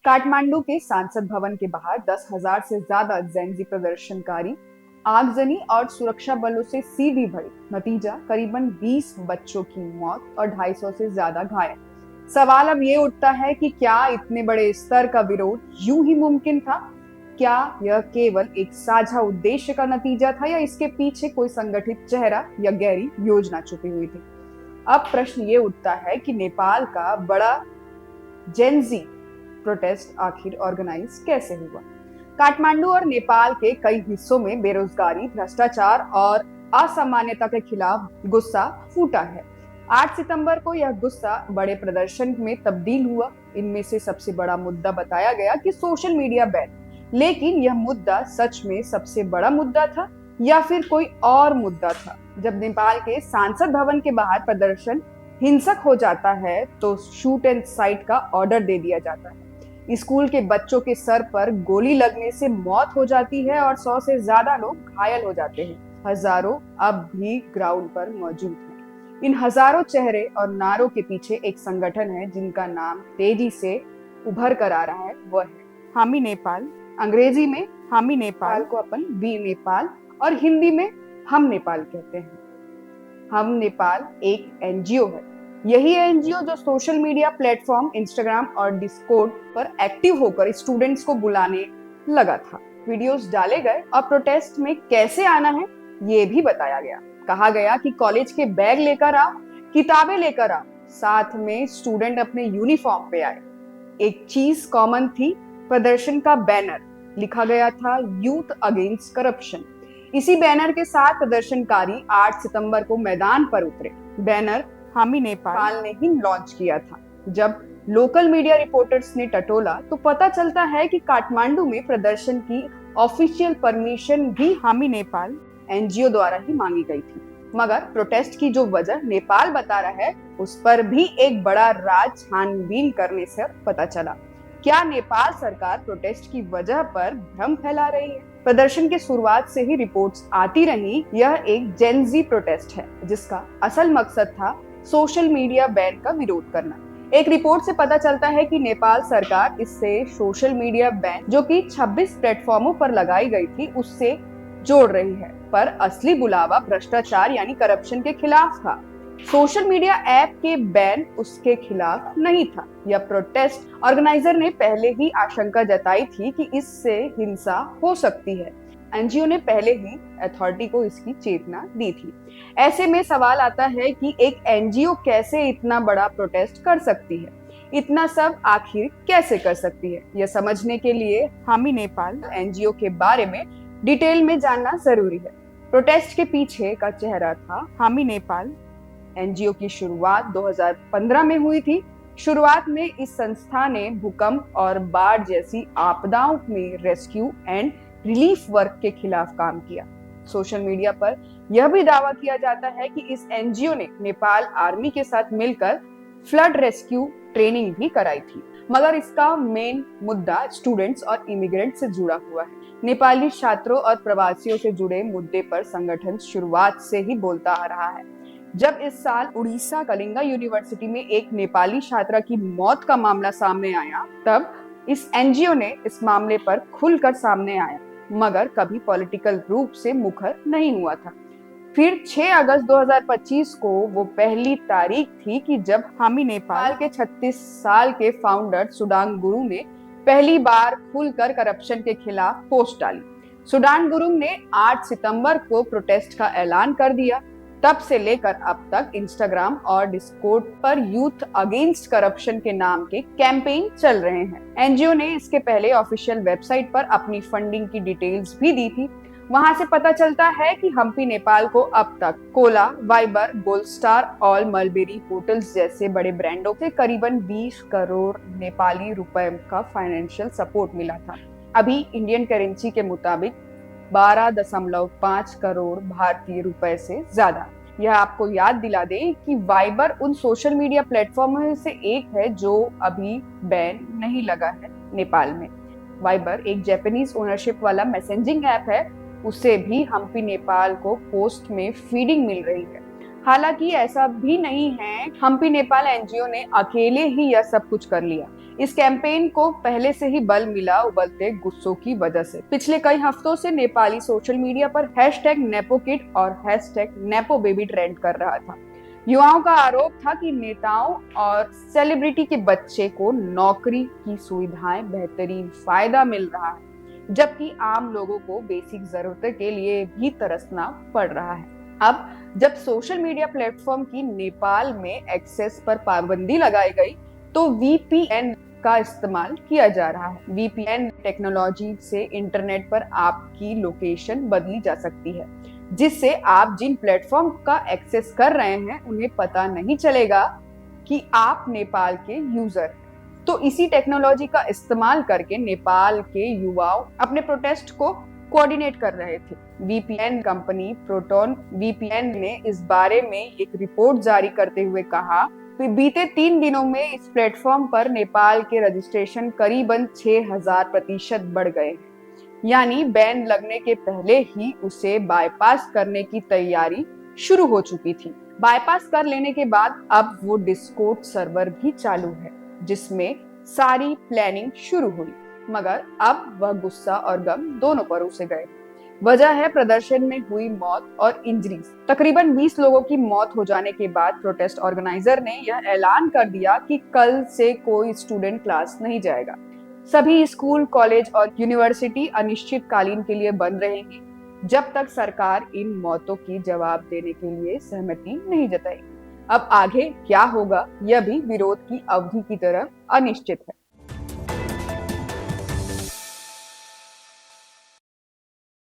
काठमांडू के सांसद भवन के बाहर 10,000 से ज्यादा जेनजी प्रदर्शनकारी आगजनी और सुरक्षा बलों से सीधी भरी। नतीजा करीबन 20 बच्चों की मौत और 250 से ज्यादा घायल। सवाल अब ये उठता है कि क्या इतने बड़े स्तर का विरोध यूं ही मुमकिन था? क्या यह केवल एक साझा उद्देश्य का नतीजा था या इसके पीछे कोई संगठित चेहरा या गहरी योजना छुपी हुई थी? अब प्रश्न ये उठता है कि नेपाल का बड़ा जेनजी प्रोटेस्ट आखिर ऑर्गेनाइज कैसे हुआ। काठमांडू और नेपाल के कई हिस्सों में बेरोजगारी, भ्रष्टाचार और असामान्यता के खिलाफ गुस्सा फूटा है। 8 सितंबर को यह गुस्सा बड़े प्रदर्शन में तब्दील हुआ। इनमें से सबसे बड़ा मुद्दा बताया गया कि सोशल मीडिया बैन। लेकिन यह मुद्दा सच में सबसे बड़ा मुद्दा था या फिर कोई और मुद्दा था? जब नेपाल के सांसद भवन के बाहर प्रदर्शन हिंसक हो जाता है तो शूट एंड साइट का ऑर्डर दे दिया जाता है। स्कूल के बच्चों के सर पर गोली लगने से मौत हो जाती है और 100 से ज्यादा लोग घायल हो जाते हैं। हजारों अब भी ग्राउंड पर मौजूद हैं। इन हजारों चेहरे और नारों के पीछे एक संगठन है जिनका नाम तेजी से उभर कर आ रहा है। वह है हामी नेपाल। अंग्रेजी में हामी नेपाल को अपन वी नेपाल और हिंदी में हम नेपाल कहते हैं। हम नेपाल एक एनजीओ है। यही एनजीओ जो सोशल मीडिया प्लेटफॉर्म इंस्टाग्राम और डिस्कॉर्ड पर एक्टिव होकर स्टूडेंट्स को बुलाने लगा था। वीडियोस डाले गए और प्रोटेस्ट में कैसे आना है ये भी बताया गया। कहा गया कि कॉलेज के बैग लेकर आओ, किताबें लेकर आओ, साथ में स्टूडेंट अपने यूनिफॉर्म पे आए। एक चीज कॉमन थी, प्रदर्शन का बैनर लिखा गया था यूथ अगेंस्ट करप्शन। इसी बैनर के साथ प्रदर्शनकारी 8 सितंबर को मैदान पर उतरे। बैनर हामी नेपाल ने ही लॉन्च किया था। जब लोकल मीडिया रिपोर्टर्स ने टटोला तो पता चलता है कि काठमांडू में प्रदर्शन की ऑफिशियल परमिशन भी हामी नेपाल एनजीओ द्वारा ही मांगी गई थी। मगर प्रोटेस्ट की जो वजह नेपाल बता रहा है उस पर भी एक बड़ा राज छानबीन करने से पता चला। क्या नेपाल सरकार प्रोटेस्ट की वजह पर भ्रम फैला रही है? प्रदर्शन के शुरुआत से ही रिपोर्ट्स आती रही यह एक जेनजी प्रोटेस्ट है जिसका असल मकसद था सोशल मीडिया बैन का विरोध करना। एक रिपोर्ट से पता चलता है कि नेपाल सरकार इससे सोशल मीडिया बैन जो कि 26 प्लेटफॉर्मों पर लगाई गई थी उससे जोड़ रही है, पर असली बुलावा भ्रष्टाचार यानी करप्शन के खिलाफ था। सोशल मीडिया ऐप के बैन उसके खिलाफ नहीं था। यह प्रोटेस्ट ऑर्गेनाइजर ने पहले ही आशंका जताई थी कि इससे हिंसा हो सकती है। एनजीओ ने पहले ही अथॉरिटी को इसकी चेतना दी थी। ऐसे में सवाल आता है कि एक एनजीओ कैसे इतना बड़ा प्रोटेस्ट कर सकती है, इतना सब आखिर कैसे कर सकती है? यह समझने के लिए हामी नेपाल एनजीओ के बारे में डिटेल में जानना जरूरी है। प्रोटेस्ट के पीछे का चेहरा था हामी नेपाल। एनजीओ की शुरुआत 2015 में हुई थी। शुरुआत में इस संस्था ने भूकंप और बाढ़ जैसी आपदाओं में रेस्क्यू एंड रिलीफ वर्क के खिलाफ काम किया। सोशल मीडिया पर यह भी दावा किया जाता है कि इस एनजीओ ने नेपाल आर्मी के साथ मिलकर फ्लड रेस्क्यू ट्रेनिंग भी कराई थी। मगर इसका मेन मुद्दा स्टूडेंट्स और इमिग्रेंट से जुड़ा हुआ है। नेपाली छात्रों और प्रवासियों से जुड़े मुद्दे पर संगठन शुरुआत से ही बोलता आ रहा है। जब इस साल उड़ीसा कलिंगा यूनिवर्सिटी में एक नेपाली छात्रा की मौत का मामला सामने आया तब इस एनजीओ ने इस मामले पर खुलकर सामने आया, मगर कभी पॉलिटिकल रूप से मुखर नहीं हुआ था। फिर 6 अगस्त 2025 को वो पहली तारीख थी कि जब हामी नेपाल के 36 साल के फाउंडर सुडान गुरुङ ने पहली बार खुलकर करप्शन के खिलाफ पोस्ट डाली। सुडान गुरुङ ने 8 सितंबर को प्रोटेस्ट का ऐलान कर दिया। तब से लेकर अब तक इंस्टाग्राम और डिस्कॉर्ड पर यूथ अगेंस्ट करप्शन के नाम के कैंपेन चल रहे हैं। एनजीओ ने इसके पहले ऑफिशियल वेबसाइट पर अपनी फंडिंग की डिटेल्स भी दी थी। वहां से पता चलता है कि हम्पी नेपाल को अब तक कोला, वाइबर, गोल्ड स्टार और मलबेरी होटल्स जैसे बड़े ब्रांडों से करीबन 20 करोड़ नेपाली रुपए का फाइनेंशियल सपोर्ट मिला था। अभी इंडियन करेंसी के मुताबिक 12.5 करोड़ भारतीय रुपए से ज्यादा। यह आपको याद दिला दे कि वाइबर उन सोशल मीडिया प्लेटफॉर्म में से एक है जो अभी बैन नहीं लगा है नेपाल में। वाइबर एक जापानीज ओनरशिप वाला मैसेजिंग ऐप है, उससे भी हम्पी नेपाल को पोस्ट में फीडिंग मिल रही है। हालांकि ऐसा भी नहीं है हम्पी नेपाल एनजीओ ने अकेले ही यह सब कुछ कर लिया। इस कैंपेन को पहले से ही बल मिला उबलते गुस्सों की वजह से। पिछले कई हफ्तों से नेपाली सोशल मीडिया पर #नेपोकिड और #नेपोबेबी ट्रेंड कर रहा था। युवाओं का आरोप था कि नेताओं और सेलिब्रिटी के बच्चे को नौकरी की सुविधाएं, बेहतरीन फायदा मिल रहा है, जबकि आम लोगों को बेसिक जरूरतों के लिए भी तरसना पड़ रहा है। अब जब सोशल मीडिया प्लेटफॉर्म की नेपाल में एक्सेस पर पाबंदी लगाई गई, तो वीपीएन का इस्तेमाल किया जा रहा है। वीपीएन टेक्नोलॉजी से इंटरनेट पर आपकी लोकेशन बदली जा सकती है, जिससे आप जिन प्लेटफॉर्म का एक्सेस कर रहे हैं उन्हें पता नहीं चलेगा कि आप नेपाल के यूजर। तो इसी टेक्नोलॉजी का इस्तेमाल करके नेपाल के युवाओं अपने प्रोटेस्ट को कोऑर्डिनेट कर रहे थे। वीपीएन कंपनी प्रोटोन वीपीएन ने इस बारे में एक रिपोर्ट जारी करते हुए कहा कि बीते 3 दिनों में इस प्लेटफॉर्म पर नेपाल के रजिस्ट्रेशन करीबन 6000% बढ़ गए, यानी बैन लगने के पहले ही उसे बाईपास करने की तैयारी शुरू हो चुकी थी। बाईपास कर लेने के बाद अब वो डिस्कॉर्ड सर्वर भी चालू है, जिसमें सारी प्लानिंग शुरू हुई, मगर अब वह गुस्सा और गम दोनों पर उसे गए। वजह है प्रदर्शन में हुई मौत और इंजरीज। तकरीबन 20 लोगों की मौत हो जाने के बाद प्रोटेस्ट ऑर्गेनाइजर ने यह ऐलान कर दिया कि कल से कोई स्टूडेंट क्लास नहीं जाएगा। सभी स्कूल, कॉलेज और यूनिवर्सिटी अनिश्चितकालीन के लिए बंद रहेंगी, जब तक सरकार इन मौतों की जवाब देने के लिए सहमति नहीं जताएगी। अब आगे क्या होगा, यह भी विरोध की अवधि की तरह अनिश्चित है।